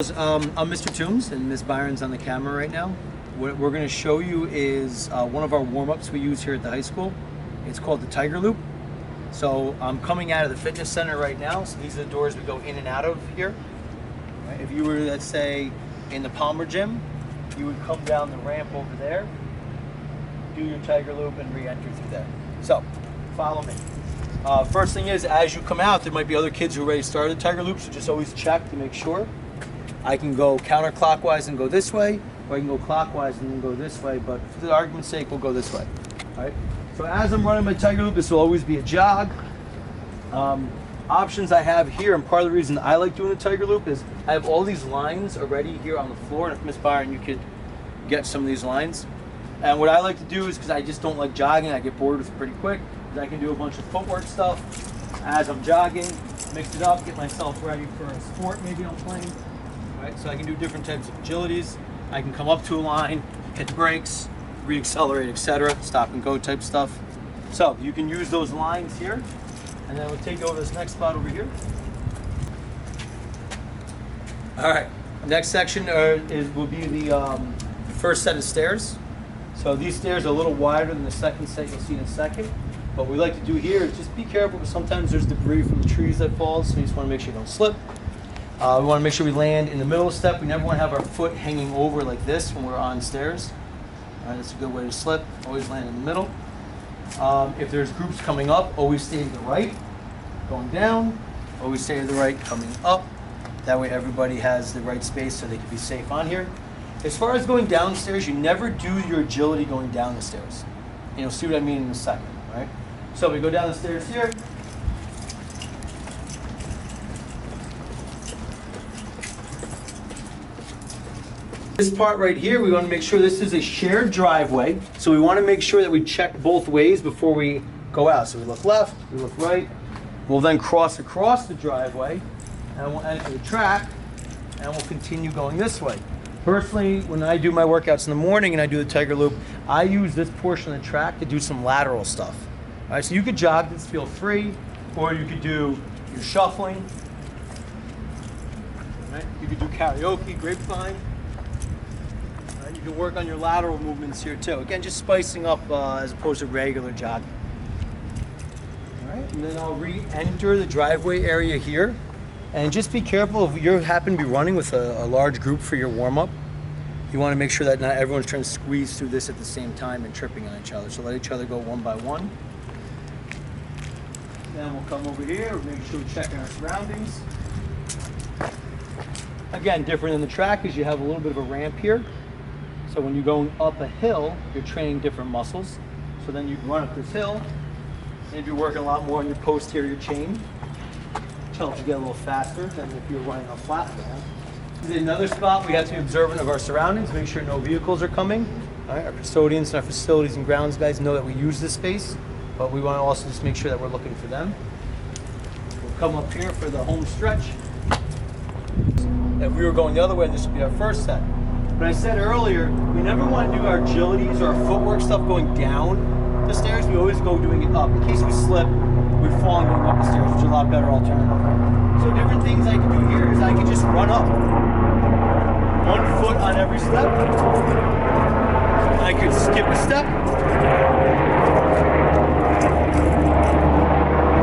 I'm Mr. Toombs and Miss Byron's on the camera right now. What we're going to show you is one of our warm-ups we use here at the high school. It's called the Tiger Loop. So I'm coming out of the fitness center right now. So these are the doors we go in and out of here. Right? If you were, let's say, in the Palmer gym, you would come down the ramp over there, do your Tiger Loop, and re-enter through there. So follow me. First thing is, as you come out, there might be other kids who already started the Tiger Loop, so just always check to make sure. I can go counterclockwise and go this way, or I can go clockwise and then go this way, but for the argument's sake, we'll go this way. All right? So as I'm running my Tiger Loop, this will always be a jog. Options I have here, and part of the reason I like doing the Tiger Loop is I have all these lines already here on the floor, and if Miss Byron, you could get some of these lines. And what I like to do is, because I just don't like jogging, I get bored with it pretty quick, is I can do a bunch of footwork stuff as I'm jogging, mix it up, get myself ready for a sport maybe I'm playing. Right, so I can do different types of agilities. I can come up to a line, hit the brakes, re-accelerate, etc., stop and go type stuff. So you can use those lines here, and then we'll take you over this next spot over here. All right, next section will be the first set of stairs. So these stairs are a little wider than the second set you'll see in a second. What we like to do here is just be careful, because sometimes there's debris from the trees that falls, so you just want to make sure you don't slip. We want to make sure we land in the middle of the step. We never want to have our foot hanging over like this when we're on stairs. All right, that's a good way to slip. Always land in the middle. If there's groups coming up, always stay to the right. Going down, always stay to the right, coming up. That way everybody has the right space so they can be safe on here. As far as going downstairs, you never do your agility going down the stairs. And you'll see what I mean in a second, right? So we go down the stairs here. This part right here, we want to make sure this is a shared driveway. So we want to make sure that we check both ways before we go out. So we look left, we look right. We'll then cross across the driveway, and we'll enter the track, and we'll continue going this way. Personally, when I do my workouts in the morning and I do the Tiger Loop, I use this portion of the track to do some lateral stuff. All right, so you could jog this, feel free, or you could do your shuffling. All right, you could do karaoke, grapevine. You can work on your lateral movements here too. Again, just spicing up as opposed to regular jogging. All right, and then I'll re-enter the driveway area here. And just be careful if you happen to be running with a large group for your warm-up. You want to make sure that not everyone's trying to squeeze through this at the same time and tripping on each other. So let each other go one by one. Then we'll come over here, make sure we're checking our surroundings. Again, different than the track is you have a little bit of a ramp here. So when you're going up a hill, you're training different muscles. So then you can run up this hill, and you're working a lot more on your posterior chain, which helps you get a little faster than if you're running on flat ground. In another spot, we have to be observant of our surroundings, make sure no vehicles are coming. All right, our custodians and our facilities and grounds guys know that we use this space, but we want to also just make sure that we're looking for them. We'll come up here for the home stretch. If we were going the other way, this would be our first set. But I said earlier, we never want to do our agilities or our footwork stuff going down the stairs. We always go doing it up. In case we slip, we're falling going up the stairs, which is a lot better alternative. So different things I can do here is I can just run up. One foot on every step. I could skip a step.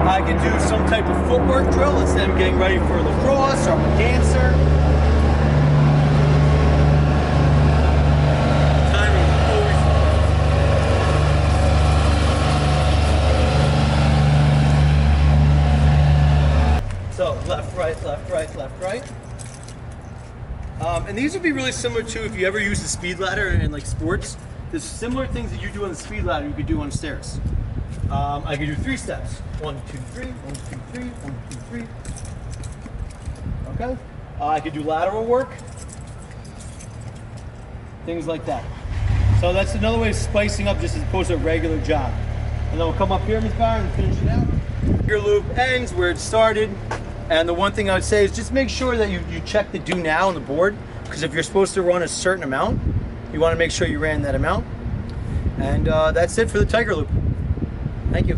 I could do some type of footwork drill. Let's say I'm getting ready for lacrosse or I'm a dancer. So left, right, left, right, left, right. And these would be really similar to if you ever use the speed ladder in like sports. There's similar things that you do on the speed ladder you could do on stairs. I could do 3 steps. 1, 2, 3, 1, 2, 3, 1, 2, 3. Okay. I could do lateral work. Things like that. So that's another way of spicing up just as opposed to a regular jog. And then we'll come up here, Ms. Byron, and finish it out. Your loop ends where it started. And the one thing I would say is just make sure that you check the do now on the board, because if you're supposed to run a certain amount, you want to make sure you ran that amount. And that's it for the Tiger Loop. Thank you.